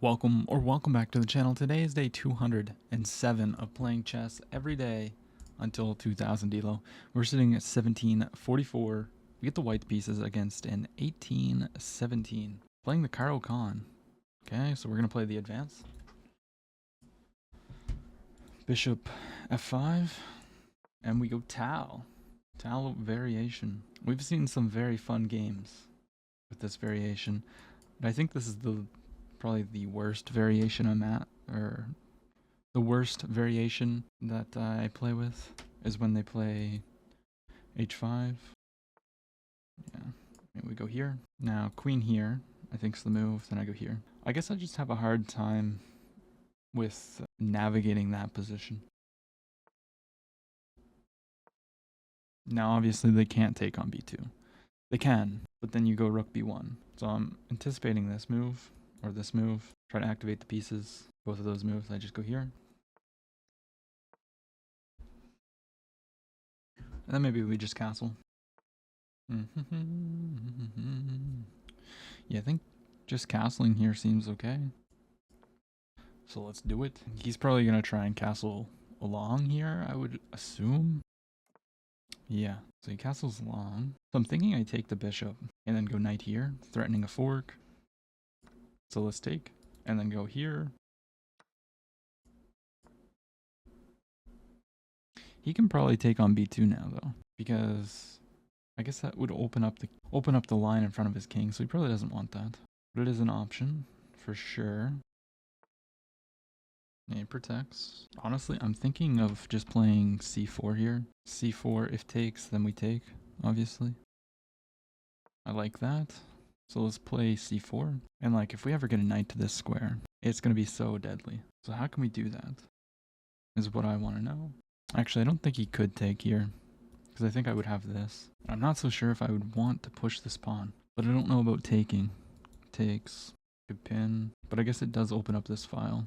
Welcome back to the channel. Today is day 207 of playing chess every day until 2000 elo. We're sitting at 1744. We get the white pieces against an 1817. Playing the Caro Khan. Okay, so we're going to play the advance. Bishop f5. And we go Tau. Tau variation. We've seen some very fun games with this variation. But I think this is probably the worst variation I'm at, or the worst variation that I play with is when they play h5. Yeah, and we go here. Now queen here, I think's the move, then I go here. I guess I just have a hard time with navigating that position. Now obviously they can't take on b2. They can, but then you go rook b1. So I'm anticipating this move, or this move, try to activate the pieces. Both of those moves, I just go here. And then maybe we just castle. Yeah, I think just castling here seems okay. So let's do it. He's probably going to try and castle along here, I would assume. Yeah, so he castles along. So I'm thinking I take the bishop and then go knight here, threatening a fork. So let's take, and then go here. He can probably take on b2 now though, because I guess that would open up the line in front of his king, so he probably doesn't want that. But it is an option for sure. And it protects. Honestly, I'm thinking of just playing c4 here. c4, if takes, then we take, obviously. I like that. So let's play c4. And like, if we ever get a knight to this square, it's going to be so deadly. So how can we do that? Is what I want to know. Actually, I don't think he could take here, because I think I would have this. I'm not so sure if I would want to push this pawn, but I don't know about taking. Takes, good pin, but I guess it does open up this file,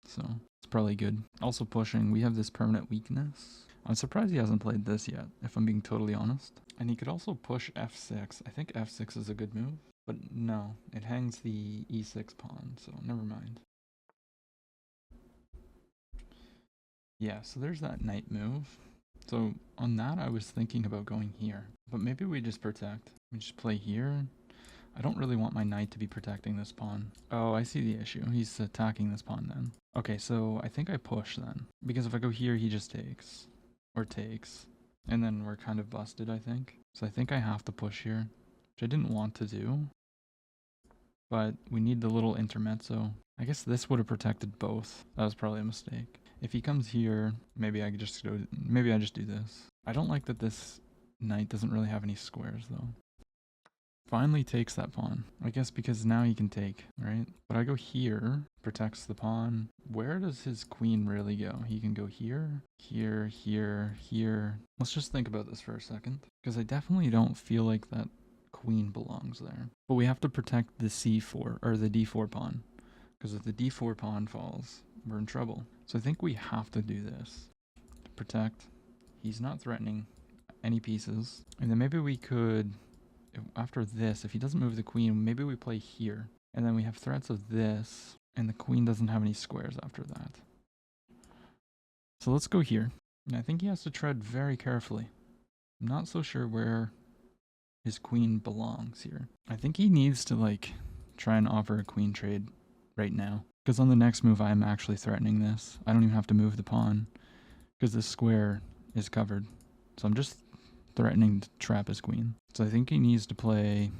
so it's probably good. Also pushing, we have this permanent weakness. I'm surprised he hasn't played this yet, if I'm being totally honest. And he could also push f6. I think f6 is a good move, but no, it hangs the e6 pawn, so never mind. Yeah, so there's that knight move. So on that, I was thinking about going here, but maybe we just protect. We just play here. I don't really want my knight to be protecting this pawn. Oh, I see the issue. He's attacking this pawn then. Okay, so I think I push then, because if I go here, he just takes, or takes, and then we're kind of busted, I think. So I think I have to push here, which I didn't want to do, but we need the little intermezzo. I guess this would have protected both. That was probably a mistake. If he comes here, maybe I just do this. I don't like that this knight doesn't really have any squares though. Finally takes that pawn. I guess because now he can take, right? But I go here, protects the pawn. Where does his queen really go? He can go here, here, here, here. Let's just think about this for a second, because I definitely don't feel like that queen belongs there. But we have to protect the c4, or the d4 pawn, because if the d4 pawn falls, we're in trouble. So I think we have to do this to protect. He's not threatening any pieces. And then maybe we could, after this, if he doesn't move the queen, maybe we play here. And then we have threats of this, and the queen doesn't have any squares after that. So let's go here. And I think he has to tread very carefully. I'm not so sure where his queen belongs here. I think he needs to like try and offer a queen trade right now, because on the next move I'm actually threatening this. I don't even have to move the pawn because this square is covered. So I'm just threatening to trap his queen. So I think he needs to play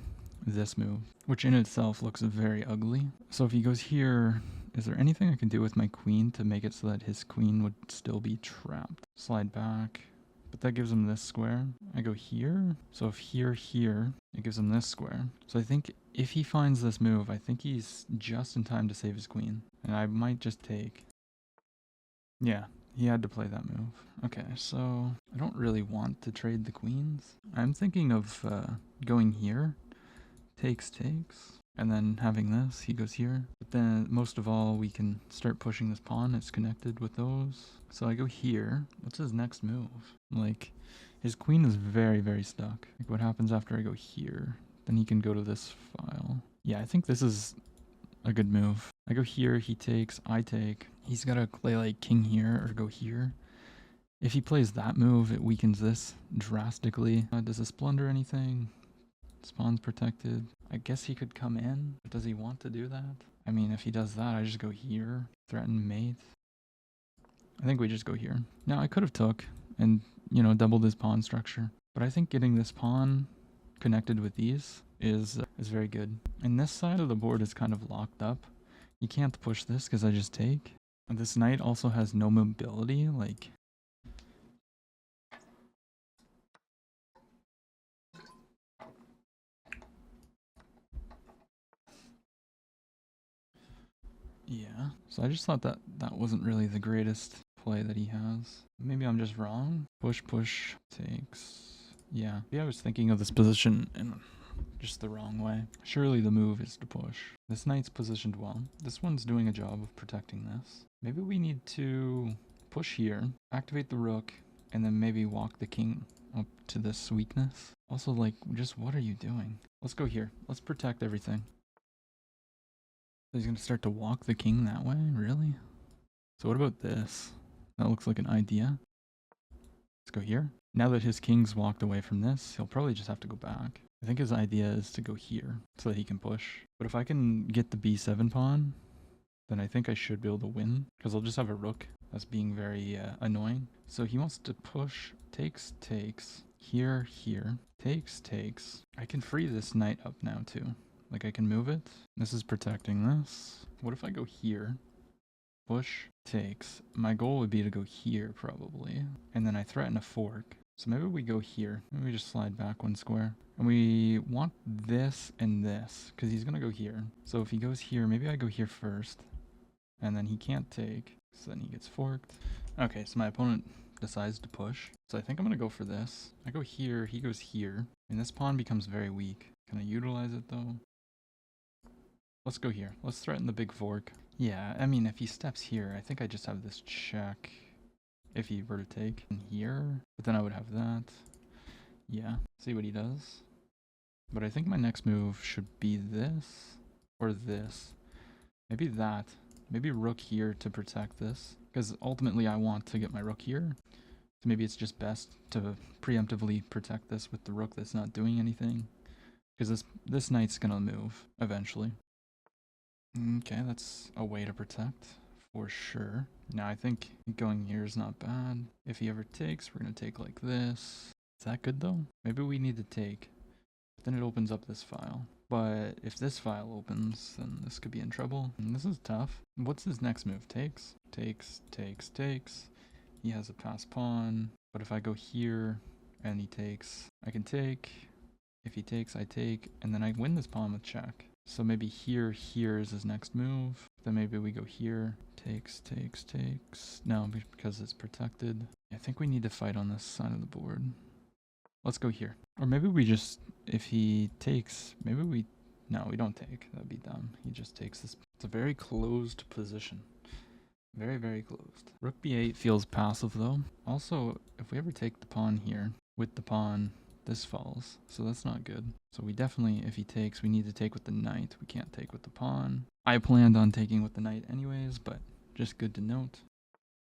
this move, which in itself looks very ugly. So if he goes here, is there anything I can do with my queen to make it so that his queen would still be trapped? Slide back, but that gives him this square. I go here, so if here, it gives him this square. So I think if he finds this move, I think he's just in time to save his queen. And I might just take. Yeah, he had to play that move. Okay, so I don't really want to trade the queens. I'm thinking of going here, takes, and then having this, he goes here. But then most of all, we can start pushing this pawn. It's connected with those. So I go here. What's his next move? Like, his queen is very, very stuck. Like, what happens after I go here? Then he can go to this file. Yeah, I think this is a good move. I go here, he takes, I take. He's got to play like king here or go here. If he plays that move, it weakens this drastically. Does this blunder anything? Spawn's protected. I guess he could come in, but does he want to do that? I mean, if he does that, I just go here. Threaten mate. I think we just go here. Now, I could have took and, you know, doubled his pawn structure. But I think getting this pawn connected with these is very good. And this side of the board is kind of locked up. You can't push this because I just take. And this knight also has no mobility, like... Yeah, so I just thought that that wasn't really the greatest play that he has. Maybe I'm just wrong. Push, push, takes. Yeah, maybe I was thinking of this position in just the wrong way. Surely the move is to push. This knight's positioned well. This one's doing a job of protecting this. Maybe we need to push here, activate the rook, and then maybe walk the king up to this weakness. Also, like, just what are you doing? Let's go here. Let's protect everything. He's going to start to walk the king that way? Really? So what about this? That looks like an idea. Let's go here. Now that his king's walked away from this, he'll probably just have to go back. I think his idea is to go here so that he can push. But if I can get the b7 pawn, then I think I should be able to win. Because I'll just have a rook that's being very annoying. So he wants to push, takes, takes, here, here, takes, takes. I can free this knight up now too. Like I can move it. This is protecting this. What if I go here? Push, takes. My goal would be to go here probably. And then I threaten a fork. So maybe we go here. Maybe we just slide back one square. And we want this and this because he's going to go here. So if he goes here, maybe I go here first. And then he can't take. So then he gets forked. Okay, so my opponent decides to push. So I think I'm going to go for this. I go here, he goes here. And this pawn becomes very weak. Can I utilize it though? Let's go here. Let's threaten the big fork. Yeah, I mean, if he steps here, I think I just have this check. If he were to take in here, but then I would have that. Yeah, see what he does. But I think my next move should be this or this. Maybe that. Maybe rook here to protect this. Because ultimately I want to get my rook here. So maybe it's just best to preemptively protect this with the rook that's not doing anything. Because this knight's gonna move eventually. Okay, that's a way to protect, for sure. Now, I think going here is not bad. If he ever takes, we're going to take like this. Is that good, though? Maybe we need to take. Then it opens up this file. But if this file opens, then this could be in trouble. And this is tough. What's his next move? Takes, takes, takes, takes. He has a passed pawn. But if I go here and he takes, I can take. If he takes, I take. And then I win this pawn with check. So maybe here is his next move. Then maybe we go here. Takes, takes, takes. No, because it's protected. I think we need to fight on this side of the board. Let's go here. Or maybe we just, if he takes, maybe we, no, we don't take. That'd be dumb. He just takes this. It's a very closed position. Very, very closed. Rook b8 feels passive though. Also, if we ever take the pawn here with the pawn, this falls, so that's not good. So we definitely, if he takes, we need to take with the knight. We can't take with the pawn. I planned on taking with the knight anyways, but just good to note.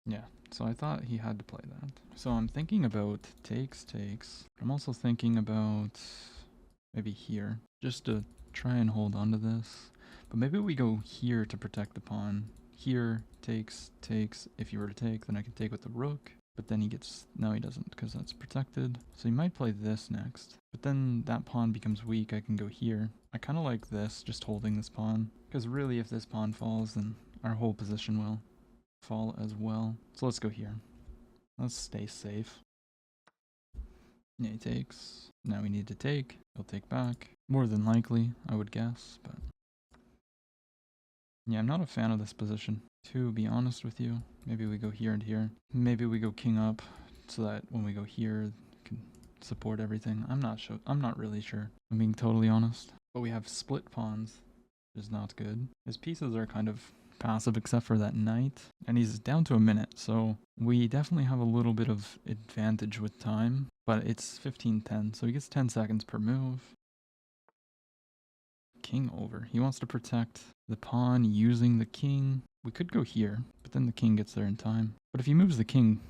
Yeah, so I thought he had to play that. So I'm thinking about takes, takes. I'm also thinking about maybe here, just to try and hold on to this. But maybe we go here to protect the pawn. Here, takes, takes. If you were to take, then I can take with the rook. But then he gets, no he doesn't because that's protected. So he might play this next. But then that pawn becomes weak, I can go here. I kind of like this, just holding this pawn. Because really if this pawn falls, then our whole position will fall as well. So let's go here. Let's stay safe. Yeah, he takes. Now we need to take. He'll take back. More than likely, I would guess, but... yeah, I'm not a fan of this position. To be honest with you, maybe we go here and here. Maybe we go king up so that when we go here, we can support everything. I'm not sure. I'm not really sure. I'm being totally honest. But we have split pawns, which is not good. His pieces are kind of passive except for that knight. And he's down to a minute, so we definitely have a little bit of advantage with time. But it's 15-10, so he gets 10 seconds per move. king over. He wants to protect the pawn using the king. We could go here, but then the king gets there in time. But if he moves the king,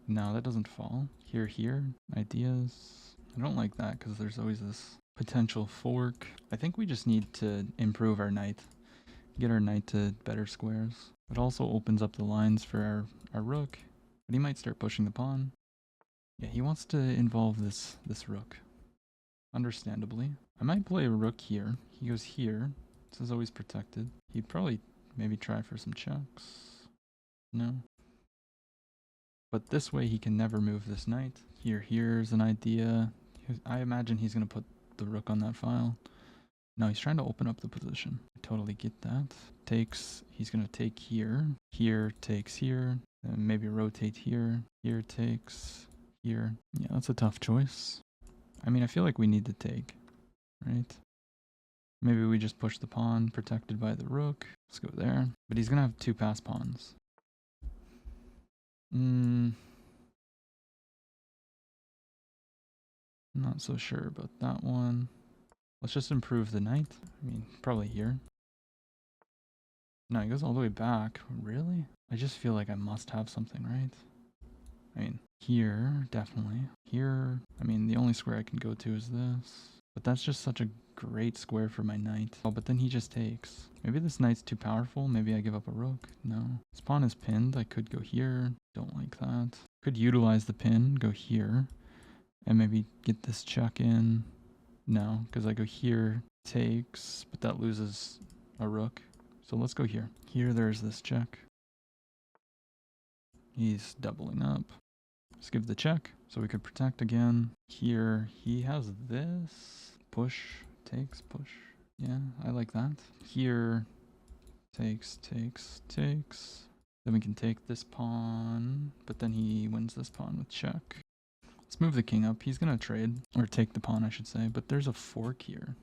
no, that doesn't fall. Here, ideas. I don't like that because there's always this potential fork. I think we just need to improve our knight. Get our knight to better squares. It also opens up the lines for our rook, but he might start pushing the pawn. Yeah, he wants to involve this rook. Understandably. I might play a rook here. He goes here. This is always protected. He'd probably maybe try for some checks. No. But this way he can never move this knight. Here's an idea. I imagine he's going to put the rook on that file. No, he's trying to open up the position. I totally get that. Takes, he's going to take here. Here takes here. And maybe rotate here. Here takes here. Yeah, that's a tough choice. I mean, I feel like we need to take, right? Maybe we just push the pawn, protected by the rook. Let's go there. But he's going to have two pass pawns. Not so sure about that one. Let's just improve the knight. I mean, probably here. No, he goes all the way back. Really? I just feel like I must have something, right? I mean, here, definitely. Here, I mean, the only square I can go to is this. But that's just such a great square for my knight. Oh, but then he just takes. Maybe this knight's too powerful. Maybe I give up a rook. No. This pawn is pinned. I could go here. Don't like that. Could utilize the pin. Go here. And maybe get this check in. No, because I go here. Takes. But that loses a rook. So let's go here. Here, there's this check. He's doubling up. Let's give the check. So we could protect again. Here, he has this. Push, takes, push. Yeah, I like that. Here, takes, takes, takes. Then we can take this pawn. But then he wins this pawn with check. Let's move the king up. He's going to trade. Or take the pawn, I should say. But there's a fork here.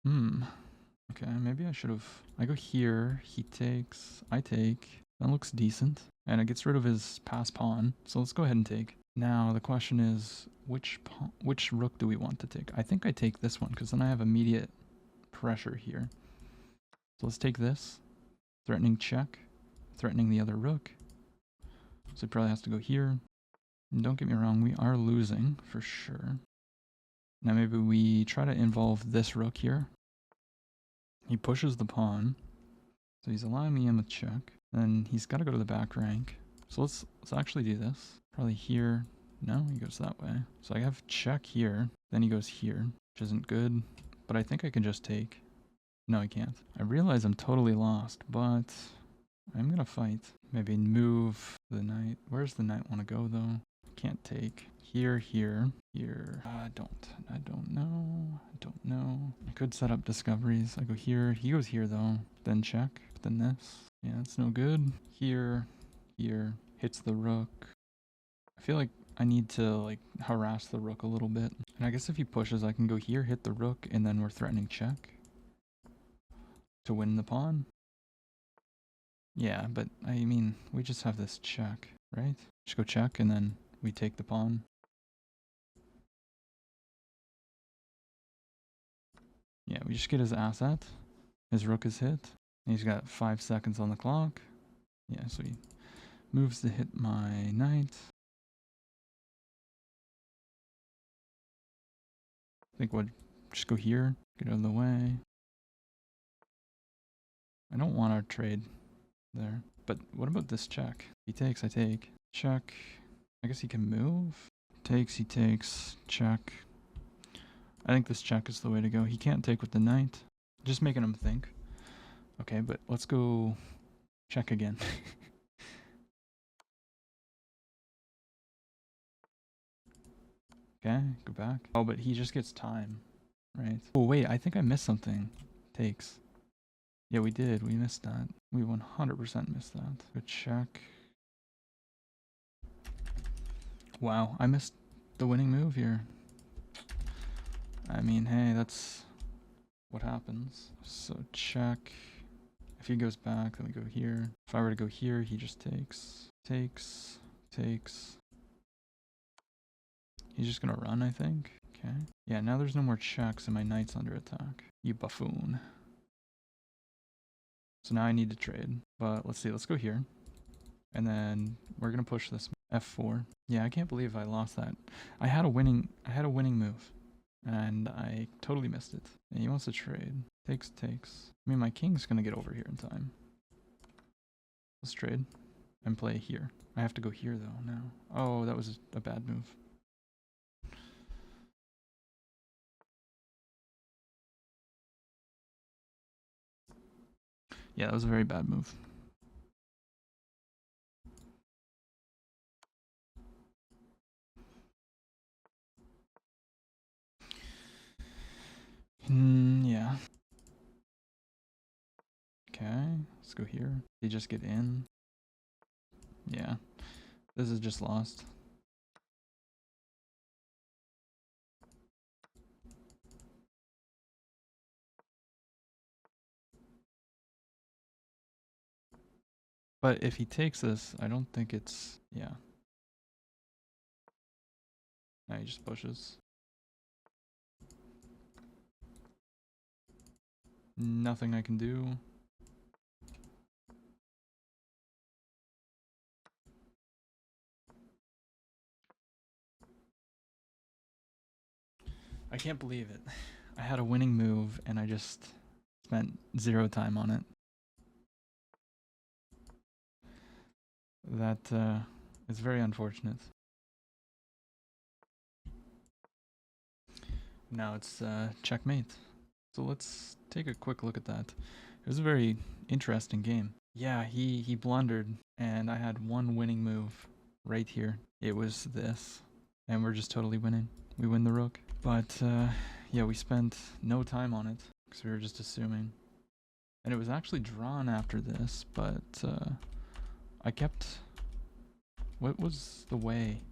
Okay, maybe I should have... I go here. He takes. I take. That looks decent. And it gets rid of his pass pawn. So let's go ahead and take. Now the question is, which rook do we want to take? I think I take this one because then I have immediate pressure here. So let's take this. Threatening check. Threatening the other rook. So he probably has to go here. And don't get me wrong, we are losing for sure. Now maybe we try to involve this rook here. He pushes the pawn. So he's allowing me in with check. Then he's got to go to the back rank. So let's actually do this. Probably here. No, he goes that way. So I have check here. Then he goes here, which isn't good. But I think I can just take. No, I can't. I realize I'm totally lost, but I'm going to fight. Maybe move the knight. Where's the knight want to go, though? Can't take. Here, here, here. I don't know. I could set up discoveries. I go here. He goes here, though. Then check. Then this. Yeah, that's no good. Here, here. Hits the rook. I feel like I need to, like, harass the rook a little bit. And I guess if he pushes, I can go here, hit the rook, and then we're threatening check to win the pawn. Yeah, but, I mean, we just have this check, right? Just go check, and then we take the pawn. Yeah, we just get his asset. His rook is hit. He's got 5 seconds on the clock. Yeah, so he moves to hit my knight. I think we'll just go here, get out of the way. I don't want our trade there. But what about this check? He takes, I take. Check. I guess he can move. Takes, he takes. Check. I think this check is the way to go. He can't take with the knight. Just making him think. Okay, but let's go check again. Okay, go back. Oh, but he just gets time, right? Oh, wait, I think I missed something. Takes. Yeah, we did. We missed that. We 100% missed that. Go check. Wow, I missed the winning move here. I mean, hey, that's what happens. So check. If he goes back, then we go here. If I were to go here, he just takes. Takes. Takes. He's just gonna run, I think. Okay. Yeah, now there's no more checks and my knight's under attack. You buffoon. So now I need to trade. But let's see, let's go here. And then we're gonna push this f4. Yeah, I can't believe I lost that. I had a winning move. And I totally missed it. And he wants to trade. Takes. I mean, my king's gonna get over here in time. Let's trade and play here. I have to go here though now. Oh, that was a bad move. Yeah, that was a very bad move. Yeah. Okay, let's go here. They just get in. Yeah, this is just lost. But if he takes this, I don't think it's... Yeah. Now he just pushes. Nothing I can do. I can't believe it. I had a winning move and I just spent 0 time on it. That is very unfortunate. Now it's checkmate. So let's take a quick look at that. It was a very interesting game. Yeah, he blundered and I had one winning move right here. It was this. And we're just totally winning. We win the rook. But yeah, we spent no time on it because we were just assuming. And it was actually drawn after this, but I kept... What was the way?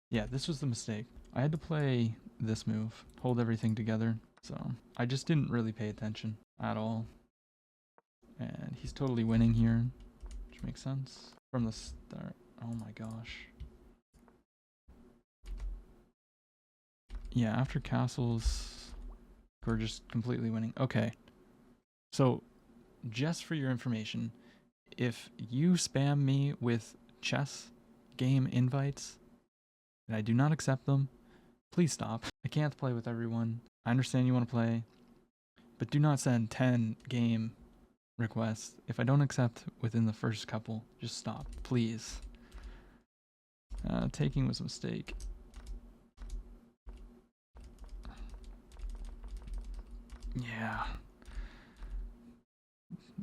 Yeah, this was the mistake. I had to play this move, hold everything together. So I just didn't really pay attention at all. And he's totally winning here, which makes sense from the start. Oh my gosh. Yeah, after castles, we're just completely winning. Okay. So just for your information, if you spam me with chess game invites and I do not accept them, please stop. I can't play with everyone. I understand you want to play, but do not send 10 game requests. If I don't accept within the first couple, just stop, please. Taking was a mistake.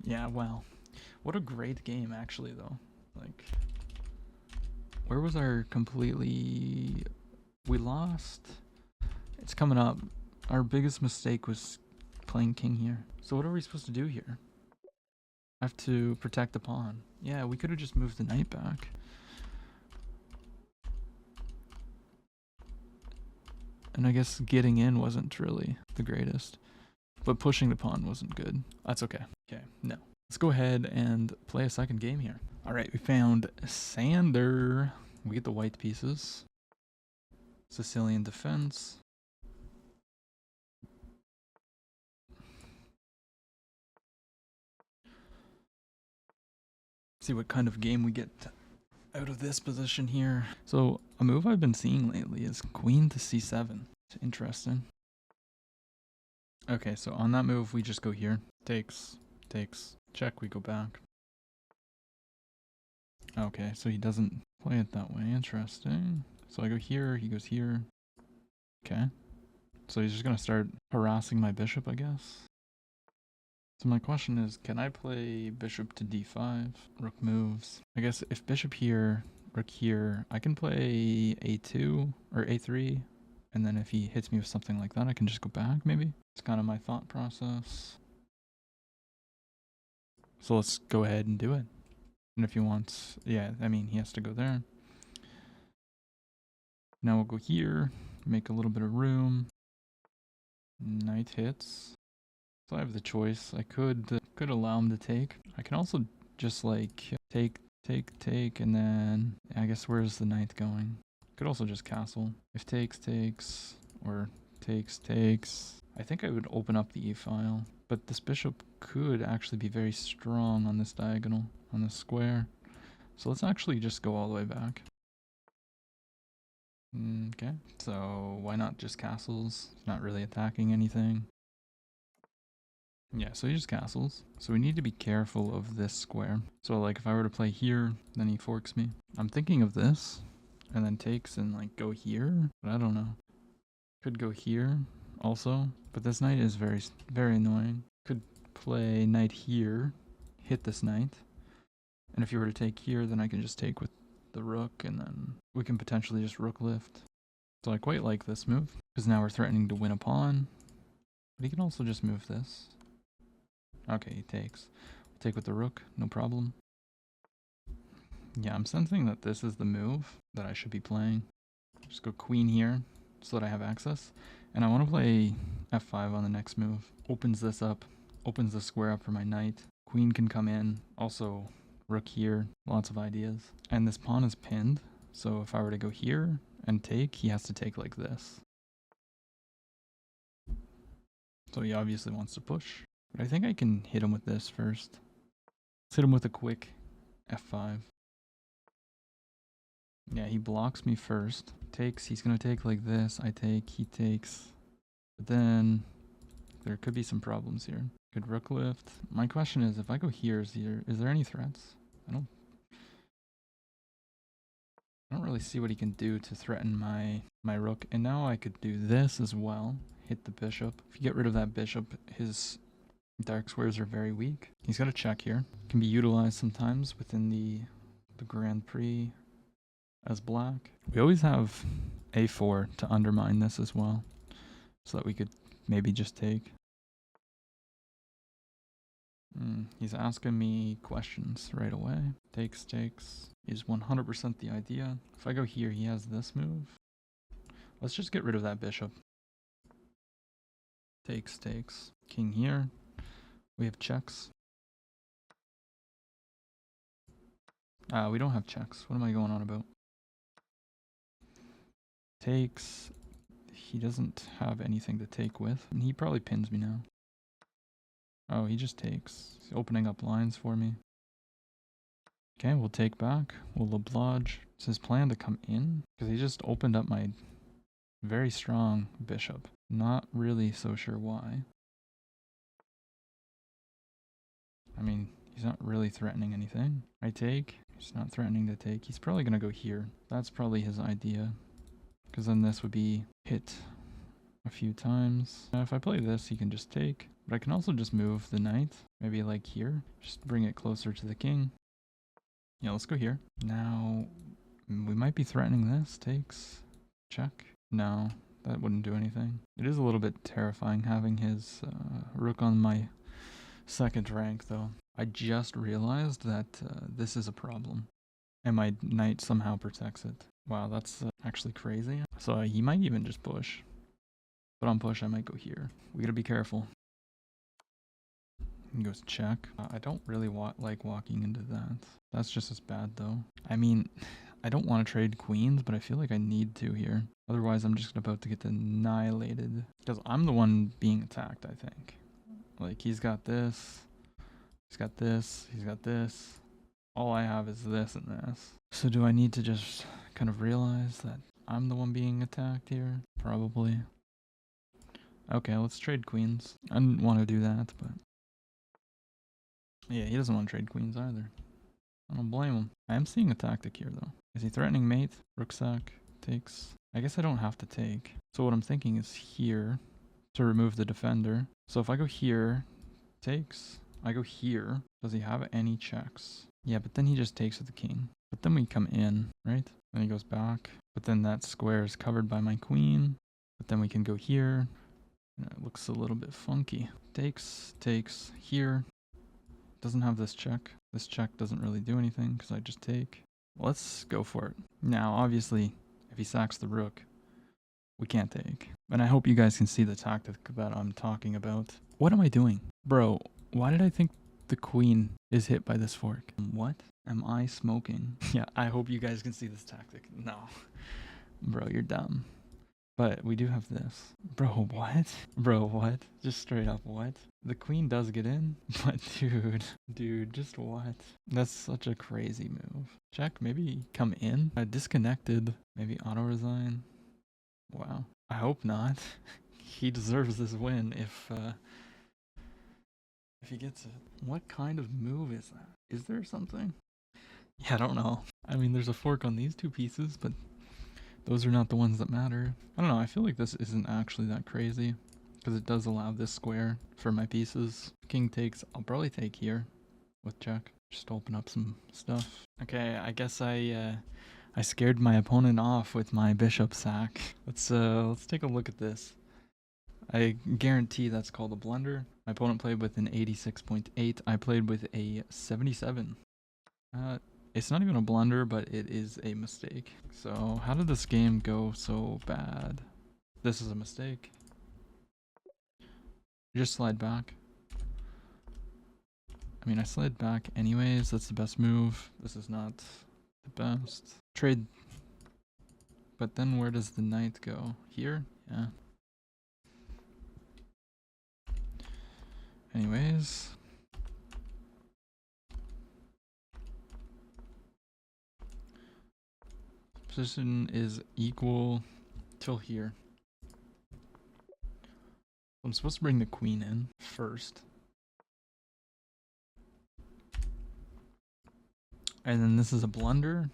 Yeah, well, what a great game actually though. Like, where was our completely... We lost. It's coming up. Our biggest mistake was playing king here. So what are we supposed to do here? I have to protect the pawn. Yeah, we could have just moved the knight back. And I guess getting in wasn't really the greatest. But pushing the pawn wasn't good. That's okay. Okay, no. Let's go ahead and play a second game here. Alright, we found Sander. We get the white pieces. Sicilian defense. See what kind of game we get out of this position here. So a move I've been seeing lately is queen to c7. It's interesting. Okay, so on that move we just go here. Takes, check, we go back. Okay, so he doesn't play it that way. Interesting. So I go here, he goes here. Okay. So he's just gonna start harassing my bishop, I guess. So my question is, can I play bishop to d5? Rook moves. I guess if bishop here, rook here, I can play a2 or a3. And then if he hits me with something like that, I can just go back, maybe? It's kind of my thought process. So let's go ahead and do it. And if he wants, yeah, I mean, he has to go there. Now we'll go here, make a little bit of room. Knight hits. So I have the choice. I could allow him to take. I can also just like take, and then I guess where's the knight going? Could also just castle. If takes, or Takes. I think I would open up the e-file, but this bishop could actually be very strong on this diagonal, on this square. So let's actually just go all the way back. Okay, so why not just castles? It's not really attacking anything. Yeah, so he just castles. So we need to be careful of this square. So like if I were to play here, then he forks me. I'm thinking of this, and then takes and like go here, but I don't know. Could go here also, but this knight is very, very annoying. Could play knight here, hit this knight, and if you were to take here, then I can just take with the rook, and then we can potentially just rook lift. So I quite like this move, because now we're threatening to win a pawn, but he can also just move this. Okay, he takes. We'll take with the rook, no problem. Yeah, I'm sensing that this is the move that I should be playing. Just go queen here, so that I have access. And I want to play f5 on the next move. Opens this up, opens the square up for my knight. Queen can come in, also rook here, lots of ideas. And this pawn is pinned, so if I were to go here and take, he has to take like this. So he obviously wants to push. But I think I can hit him with this first. Let's hit him with a quick f5. Yeah, he blocks me first. Takes, he's going to take like this. I take, he takes. But then there could be some problems here. Could rook lift. My question is, if I go here, is there any threats? I don't really see what he can do to threaten my rook. And now I could do this as well. Hit the bishop. If you get rid of that bishop, his dark squares are very weak. He's got a check here. Can be utilized sometimes within the Grand Prix as black. We always have a4 to undermine this as well, so that we could maybe just take. He's asking me questions right away. Takes is 100% the idea. If I go here, he has this move. Let's just get rid of that bishop. Takes. King here. We have checks. We don't have checks. What am I going on about? Takes. He doesn't have anything to take with. And he probably pins me now. Oh, he just takes. He's opening up lines for me. Okay, we'll take back. We'll oblige. It's his plan to come in, because he just opened up my very strong bishop. Not really so sure why. I mean, he's not really threatening anything. I take. He's not threatening to take. He's probably going to go here. That's probably his idea, because then this would be hit a few times. Now if I play this, he can just take. But I can also just move the knight. Maybe like here. Just bring it closer to the king. Yeah, let's go here. Now, we might be threatening this. Takes. Check. No, that wouldn't do anything. It is a little bit terrifying having his rook on my second rank, though. I just realized that this is a problem. And my knight somehow protects it. Wow, that's actually crazy. So he might even just push. But on push, I might go here. We gotta be careful. He goes check. I don't really like walking into that. That's just as bad, though. I mean, I don't want to trade queens, but I feel like I need to here. Otherwise, I'm just about to get annihilated. Because I'm the one being attacked, I think. Like, he's got this. He's got this. He's got this. All I have is this and this. So do I need to just kind of realize that I'm the one being attacked here? Probably. Okay, let's trade queens. I didn't want to do that, but... yeah, he doesn't want to trade queens either. I don't blame him. I am seeing a tactic here, though. Is he threatening mate? Rook sack. Takes. I guess I don't have to take. So what I'm thinking is here to remove the defender. So if I go here, takes. I go here. Does he have any checks? Yeah, but then he just takes with the king. But then we come in, right? Then he goes back. But then that square is covered by my queen. But then we can go here. And it looks a little bit funky. Takes here. Doesn't have this check. This check doesn't really do anything because I just take. Let's go for it. Now, obviously, if he sacks the rook, we can't take. And I hope you guys can see the tactic that I'm talking about. What am I doing? Bro, why did I think the queen is hit by this fork? What am I smoking? Yeah, I hope you guys can see this tactic. No. Bro, you're dumb. But we do have this. Bro, what? Bro, what? Just straight up what? The queen does get in, but dude, just what? That's such a crazy move. Check, maybe come in? Disconnected. Maybe auto-resign. Wow. I hope not. He deserves this win if he gets it. What kind of move is that? Is there something? Yeah, I don't know. I mean, there's a fork on these two pieces, but those are not the ones that matter. I don't know, I feel like this isn't actually that crazy, because it does allow this square for my pieces. King takes, I'll probably take here with check, just to open up some stuff. Okay, I guess I scared my opponent off with my bishop sack. Let's take a look at this. I guarantee that's called a blunder. My opponent played with an 86.8. I played with a 77. It's not even a blunder, but it is a mistake. So how did this game go so bad? This is a mistake. Just slide back. I mean, I slid back anyways. That's the best move. This is not the best. Trade. But then where does the knight go? Here? Yeah. Anyways. Position is equal till here. I'm supposed to bring the queen in first. And then this is a blunder.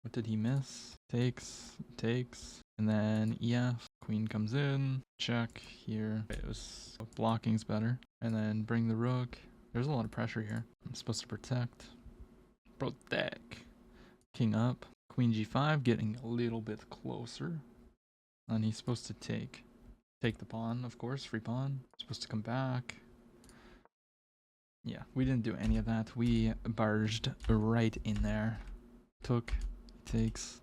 What did he miss? Takes, and then EF. Queen comes in, check here. It was blocking's better. And then bring the rook. There's a lot of pressure here. I'm supposed to protect. Protect. King up. Queen g5, getting a little bit closer. And he's supposed to take the pawn, of course, free pawn. Supposed to come back. Yeah, we didn't do any of that. We barged right in there. Took, takes,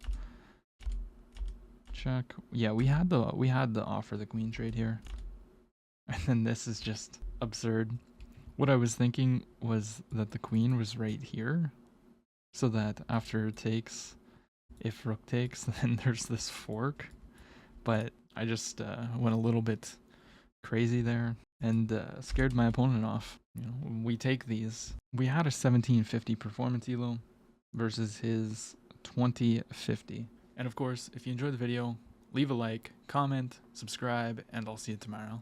check. Yeah, we had the offer the queen trade here. And then this is just absurd. What I was thinking was that the queen was right here, so that after it takes, if rook takes, then there's this fork. But I just went a little bit crazy there and scared my opponent off. You know, we take these. We had a 1750 performance elo versus his 2050. And of course, if you enjoyed the video, leave a like, comment, subscribe, and I'll see you tomorrow.